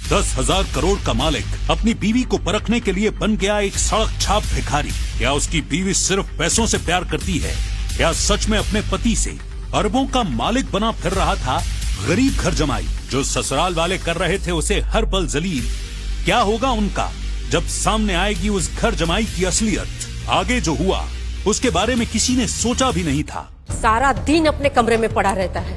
10,000 करोड़ का मालिक अपनी बीवी को परखने के लिए बन गया एक सड़क छाप भिखारी। क्या उसकी बीवी सिर्फ पैसों से प्यार करती है? क्या सच में अपने पति से अरबों का मालिक बना फिर रहा था गरीब घर जमाई? जो ससुराल वाले कर रहे थे उसे हर पल जलील, क्या होगा उनका जब सामने आएगी उस घर जमाई की असलियत? आगे जो हुआ उसके बारे में किसी ने सोचा भी नहीं था। सारा दिन अपने कमरे में पड़ा रहता है,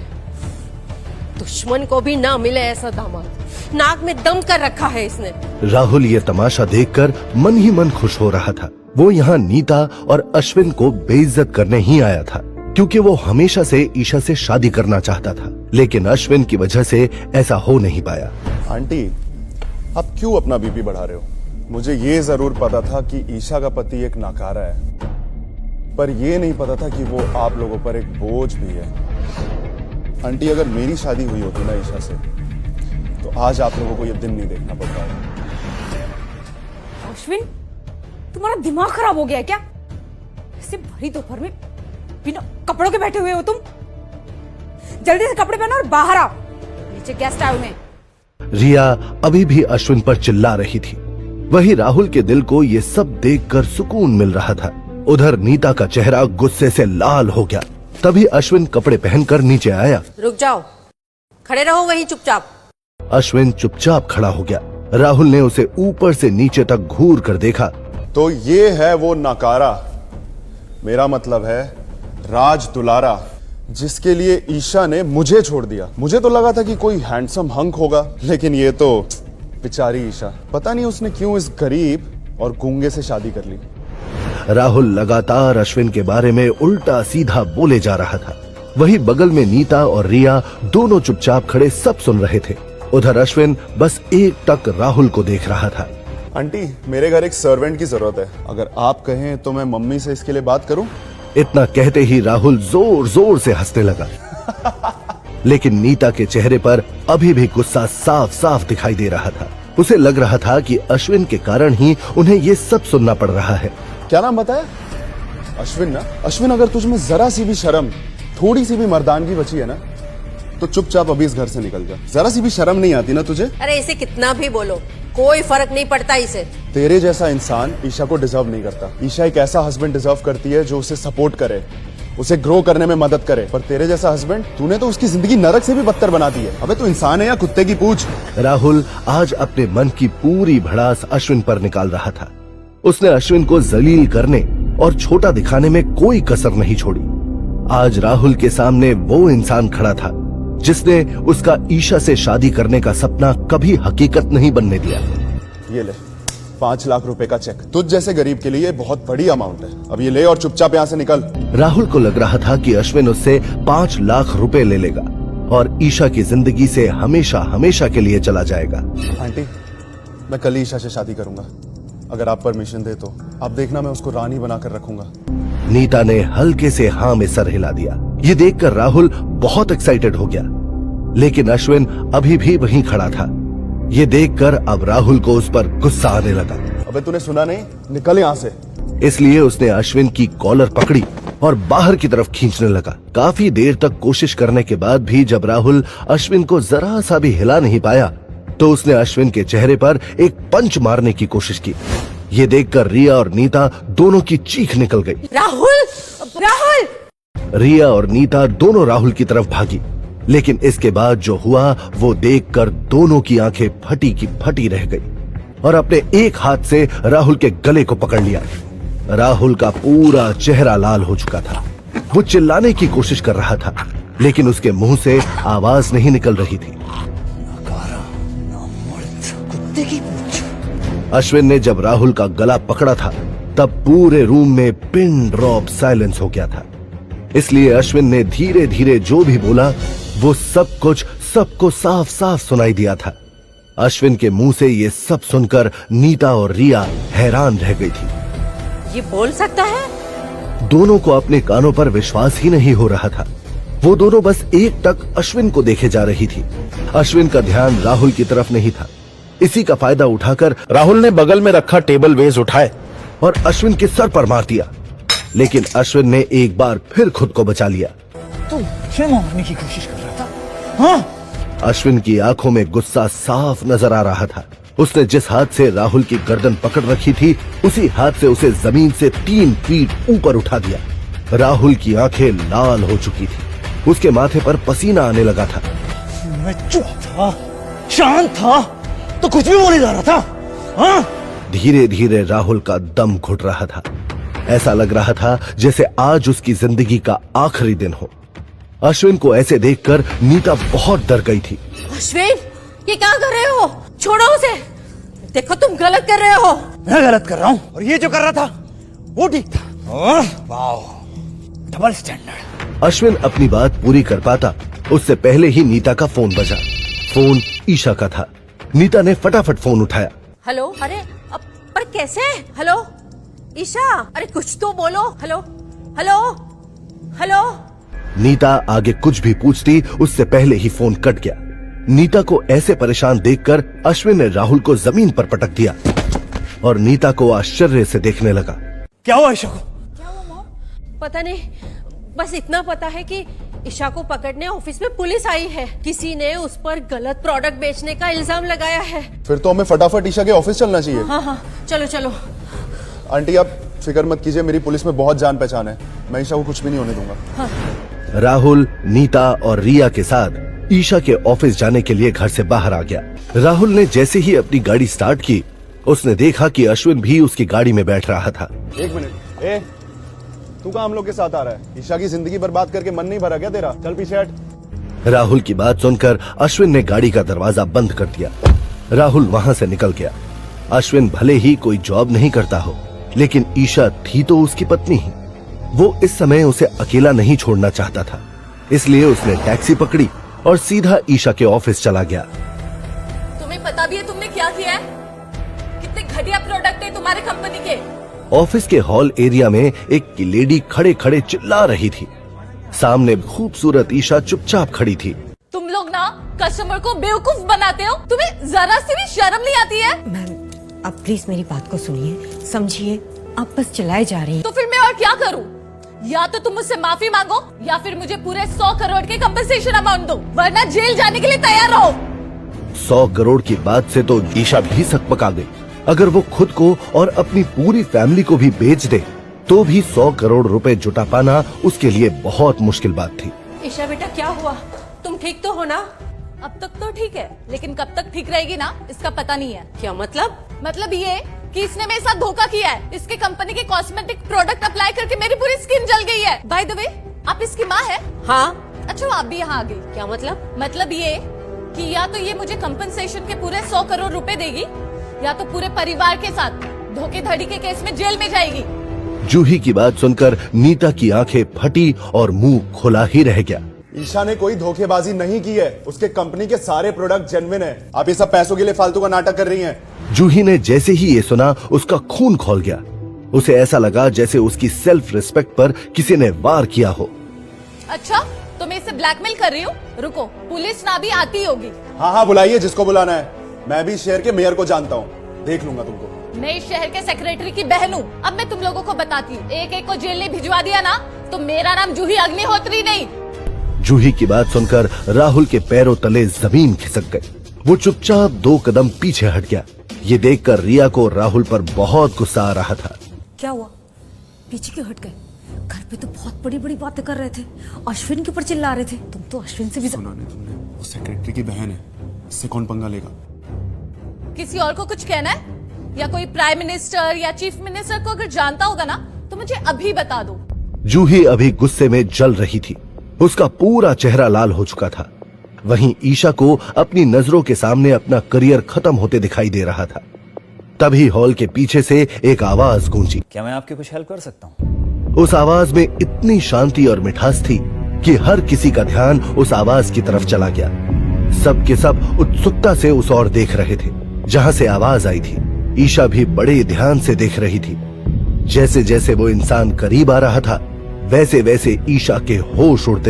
दुश्मन को भी ना मिले ऐसा दामाद, नाक में दम कर रखा है इसने। राहुल ये तमाशा देखकर मन ही मन खुश हो रहा था। वो यहाँ नीता और अश्विन को बेइज्जत करने ही आया था, क्योंकि वो हमेशा से ईशा से शादी करना चाहता था, लेकिन अश्विन की वजह से ऐसा हो नहीं पाया। आंटी, आप क्यों अपना बीपी बढ़ा रहे हो? मुझे ये जरूर पता था कि ईशा का पति एक नाकारा है, पर ये नहीं पता था कि वो आप लोगों पर एक बोझ भी है। आंटी, अगर मेरी शादी हुई होती ना ईशा से, तो आज आप लोगों को ये दिन नहीं देखना पड़ता है। अश्विन, तुम्हारा दिमाग खराब हो गया है क्या? ऐसे भरी दोपहर में बिना कपड़ों के बैठे हुए हो तुम? जल्दी से कपड़े पहनो और बाहर आओ, नीचे गेस्ट आए हुए हैं। रिया अभी भी अश्विन पर चिल्ला रही थी। वही राहुल के दिल को ये सब देखकर सुकून मिल रहा था। उधर नीता का चेहरा गुस्से से लाल हो गया। तभी अश्विन कपड़े पहनकर नीचे आया। रुक जाओ, खड़े रहो वहीं चुपचाप। अश्विन चुपचाप खड़ा हो गया। राहुल ने उसे ऊपर से नीचे तक घूर कर देखा। तो ये है वो नाकारा, मेरा मतलब है राज दुलारा, जिसके लिए ईशा ने मुझे छोड़ दिया। मुझे तो लगा था कि कोई हैंडसम हंक होगा, लेकिन ये तो बेचारी ईशा, पता नहीं उसने क्यों इस गरीब और गूंगे से शादी कर ली। राहुल लगातार अश्विन के बारे में उल्टा सीधा बोले जा रहा था। वही बगल में नीता और रिया दोनों चुपचाप खड़े सब सुन रहे थे। उधर अश्विन बस एक टक राहुल को देख रहा था। आंटी, मेरे घर एक सर्वेंट की जरूरत है, अगर आप कहें तो मैं मम्मी से इसके लिए बात करूं? इतना कहते ही राहुल जोर जोर से हंसने लगा। लेकिन नीता के चेहरे पर अभी भी गुस्सा साफ साफ दिखाई दे रहा था। उसे लग रहा था कि अश्विन के कारण ही उन्हें ये सब सुनना पड़ रहा है। क्या नाम बताया? अश्विन ना? अश्विन, अगर तुझ में जरा सी भी शर्म, थोड़ी सी भी मर्दानगी बची है ना, तो चुपचाप अभी इस घर से निकल जा। जरा सी भी शर्म नहीं आती ना तुझे? अरे इसे कितना भी बोलो, कोई फर्क नहीं पड़ता इसे। तेरे जैसा इंसान ईशा को डिजर्व नहीं करता। ईशा एक ऐसा हस्बैंड डिजर्व करती है जो उसे सपोर्ट करे, उसे ग्रो करने में मदद करे। पर तेरे जैसा हस्बैंड, तूने तो उसकी जिंदगी नरक से भी बदतर बना दी है। अबे तू इंसान है या कुत्ते की पूंछ? राहुल आज अपने मन की पूरी भड़ास अश्विन पर निकाल रहा था। उसने अश्विन को जलील करने और छोटा दिखाने में कोई कसर नहीं छोड़ी। आज राहुल के सामने वो इंसान खड़ा था जिसने उसका ईशा से शादी करने का सपना कभी हकीकत नहीं बनने दिया। ये ले 5 लाख रुपए का चेक। तुझ जैसे गरीब के लिए बहुत बड़ी अमाउंट है। अब ये ले और चुपचाप यहाँ से निकल। राहुल को लग रहा था कि अश्विन उससे 5 लाख रुपए ले लेगा और ईशा की जिंदगी से हमेशा हमेशा के लिए चला जाएगा। आंटी, मैं कल ही ईशा से शादी करूंगा, अगर आप परमिशन दे तो। आप देखना, मैं उसको रानी बनाकर रखूंगा। नीता ने हल्के से हाँ में सर हिला दिया। ये देखकर राहुल बहुत एक्साइटेड हो गया, लेकिन अश्विन अभी भी वहीं खड़ा था। ये देखकर अब राहुल को उस पर गुस्सा आने लगा। अबे तूने सुना नहीं? निकल यहाँ से। इसलिए उसने अश्विन की कॉलर पकड़ी और बाहर की तरफ खींचने लगा। काफी देर तक कोशिश करने के बाद भी जब राहुल अश्विन को जरा सा भी हिला नहीं पाया, तो उसने अश्विन के चेहरे पर एक पंच मारने की कोशिश की। ये देखकर रिया और नीता दोनों की चीख निकल गई। राहुल, राहुल! रिया और नीता दोनों राहुल की तरफ भागी, लेकिन इसके बाद जो हुआ वो देखकर दोनों की आंखें फटी की फटी रह गई और अपने एक हाथ से राहुल के गले को पकड़ लिया। राहुल का पूरा चेहरा लाल हो चुका था। वो चिल्लाने की कोशिश कर रहा था, लेकिन उसके मुंह से आवाज नहीं निकल रही थी। अश्विन ने जब राहुल का गला पकड़ा था, तब पूरे रूम में पिन ड्रॉप साइलेंस हो गया था। इसलिए अश्विन ने धीरे धीरे जो भी बोला वो सब कुछ सबको साफ साफ सुनाई दिया था। अश्विन के मुंह से ये सब सुनकर नीता और रिया हैरान रह गई थी। ये बोल सकता है? दोनों को अपने कानों पर विश्वास ही नहीं हो रहा था। वो दोनों बस एक टक अश्विन को देखे जा रही थी। अश्विन का ध्यान राहुल की तरफ नहीं था। इसी का फायदा उठाकर राहुल ने बगल में रखा टेबल वेज उठाए और अश्विन के सर पर मार दिया, लेकिन अश्विन ने एक बार फिर खुद को बचा लिया। तू मुझे मारने की कोशिश कर रहा था? हाँ, अश्विन की आंखों में गुस्सा साफ नजर आ रहा था। उसने जिस हाथ से राहुल की गर्दन पकड़ रखी थी, उसी हाथ से उसे जमीन से 3 फीट ऊपर उठा दिया। राहुल की आंखें लाल हो चुकी थी, उसके माथे पर पसीना आने लगा था। मैं चुप था, शांत था, तो कुछ भी बोले जा रहा था। हाँ? धीरे धीरे राहुल का दम घुट रहा था। ऐसा लग रहा था जैसे आज उसकी जिंदगी का आखिरी दिन हो। अश्विन को ऐसे देखकर नीता बहुत डर गई थी। अश्विन, ये क्या कर रहे हो? छोड़ो उसे। देखो तुम गलत कर रहे हो। मैं गलत कर रहा हूँ और ये जो कर रहा था वो ठीक था। Wow, double standard. अश्विन अपनी बात पूरी कर पाता उससे पहले ही नीता का फोन बजा। फोन ईशा का था। नीता ने फटाफट फोन उठाया। हेलो, अरे पर कैसे? हेलो ईशा, अरे कुछ तो बोलो। Hello hello hello. नीता आगे कुछ भी पूछती उससे पहले ही फोन कट गया। नीता को ऐसे परेशान देखकर अश्विन ने राहुल को जमीन पर पटक दिया और नीता को आश्चर्य से देखने लगा। क्या हुआ ईशा को? पता नहीं, बस इतना पता है कि ईशा को पकड़ने ऑफिस में पुलिस आई है। किसी ने उस पर गलत प्रोडक्ट बेचने का इल्जाम लगाया है। फिर तो हमें फटाफट ईशा के ऑफिस चलना चाहिए। हाँ, चलो चलो। आंटी आप फिक्र मत कीजिए, मेरी पुलिस में बहुत जान पहचान है। मैं ईशा को कुछ भी नहीं होने दूंगा। राहुल, नीता और रिया के साथ ईशा के ऑफिस जाने के लिए घर से बाहर आ गया। राहुल ने जैसे ही अपनी गाड़ी स्टार्ट की, उसने देखा कि अश्विन भी उसकी गाड़ी में बैठ रहा था। 1 मिनट, तू कहाँ हम लोग के साथ आ रहा है? ईशा की जिंदगी बर्बाद करके मन नहीं भरा क्या तेरा? चल पीछे हट। राहुल की बात सुनकर अश्विन ने गाड़ी का दरवाजा बंद कर दिया। राहुल वहां से निकल गया। अश्विन भले ही कोई जॉब नहीं करता हो, लेकिन ईशा थी तो उसकी पत्नी ही। वो इस समय उसे अकेला नहीं छोड़ना चाहता था, इसलिए उसने टैक्सी पकड़ी और सीधा ईशा के ऑफिस चला गया। तुम्हें पता भी है तुमने क्या किया है? कितने घटिया प्रोडक्ट है तुम्हारे कंपनी के। ऑफिस के हॉल एरिया में एक लेडी खड़े खड़े चिल्ला रही थी। सामने खूबसूरत ईशा चुपचाप खड़ी थी। तुम लोग ना कस्टमर को बेवकूफ बनाते हो। तुम्हें जरा सी भी शर्म नहीं आती है? मैम, आप प्लीज मेरी बात को सुनिए, समझिए। आप बस चलाए जा रही हैं। तो फिर मैं और क्या करूं? या तो तुम मुझसे माफी मांगो या फिर मुझे पूरे 100 करोड़ के कंपनसेशन अमाउंट दो, वरना जेल जाने के लिए तैयार रहो। 100 करोड़ की बात से तो ईशा भी सकपका गई। अगर वो खुद को और अपनी पूरी फैमिली को भी बेच दे तो भी 100 करोड़ रुपए जुटा पाना उसके लिए बहुत मुश्किल बात थी। ईशा बेटा, क्या हुआ? तुम ठीक तो हो ना? अब तक तो ठीक है, लेकिन कब तक ठीक रहेगी ना, इसका पता नहीं है। क्या मतलब? मतलब ये कि इसने मेरे साथ धोखा किया है। इसके कंपनी के कॉस्मेटिक प्रोडक्ट अप्लाई करके मेरी पूरी स्किन जल गई है। बाय द वे, आप इसकी माँ है? हाँ। अच्छा, आप भी यहाँ आ गई। क्या मतलब? मतलब ये कि या तो ये मुझे कंपनसेशन के पूरे 100 करोड़ रुपए देगी या तो पूरे परिवार के साथ धोखेधड़ी के केस में जेल में जाएगी। जूही की बात सुनकर नीता की आंखें फटी और मुंह खुला ही रह गया। ईशा ने कोई धोखेबाजी नहीं की है। उसके कंपनी के सारे प्रोडक्ट जेन्युइन है। आप ये सब पैसों के लिए फालतू का नाटक कर रही हैं। जूही ने जैसे ही ये सुना, उसका खून खौल गया। उसे ऐसा लगा जैसे उसकी सेल्फ रिस्पेक्ट पर किसी ने वार किया हो। अच्छा, तो मैं इसे ब्लैकमेल कर रही हूँ? रुको, पुलिस ना भी आती होगी। हाँ, बुलाइए जिसको बुलाना है। मैं भी शहर के मेयर को जानता हूँ, देख लूंगा तुमको। मैं इस शहर के सेक्रेटरी की बहन हूँ। अब मैं तुम लोगों को बताती हूँ, एक एक को जेल में भिजवा दिया ना तो मेरा नाम जूही अग्निहोत्री नहीं। जूही की बात सुनकर राहुल के पैरों तले जमीन खिसक गई। वो चुपचाप 2 कदम पीछे हट गया। ये देखकर रिया को राहुल पर बहुत गुस्सा आ रहा था। क्या हुआ? पीछे क्यों हट गए? घर पे तो बहुत बड़ी बड़ी बातें कर रहे थे, अश्विन के ऊपर चिल्ला रहे थे। तुम तो अश्विन से भी सुना नहीं तुमने? वो सेक्रेटरी की बहन है, इससे कौन पंगा लेगा? किसी और को कुछ कहना है या कोई प्राइम मिनिस्टर या चीफ मिनिस्टर को अगर जानता होगा ना तो मुझे अभी बता दो। जूही अभी गुस्से में जल रही थी। उसका पूरा चेहरा लाल हो चुका था। वहीं ईशा को अपनी नजरों के सामने अपना करियर खत्म होते दिखाई दे रहा था। तभी हॉल के पीछे से एक आवाज गूंजी। क्या मैं आपकी कुछ हेल्प कर सकता हूँ? उस आवाज में इतनी शांति और मिठास थी कि हर किसी का ध्यान उस आवाज की तरफ चला गया। सब के सब उत्सुकता से उस ओर देख रहे थे जहां से आवाज आई थी। ईशा भी बड़े ध्यान से देख रही थी। जैसे जैसे वो इंसान करीब आ रहा था, वैसे वैसे ईशा के होश उड़ते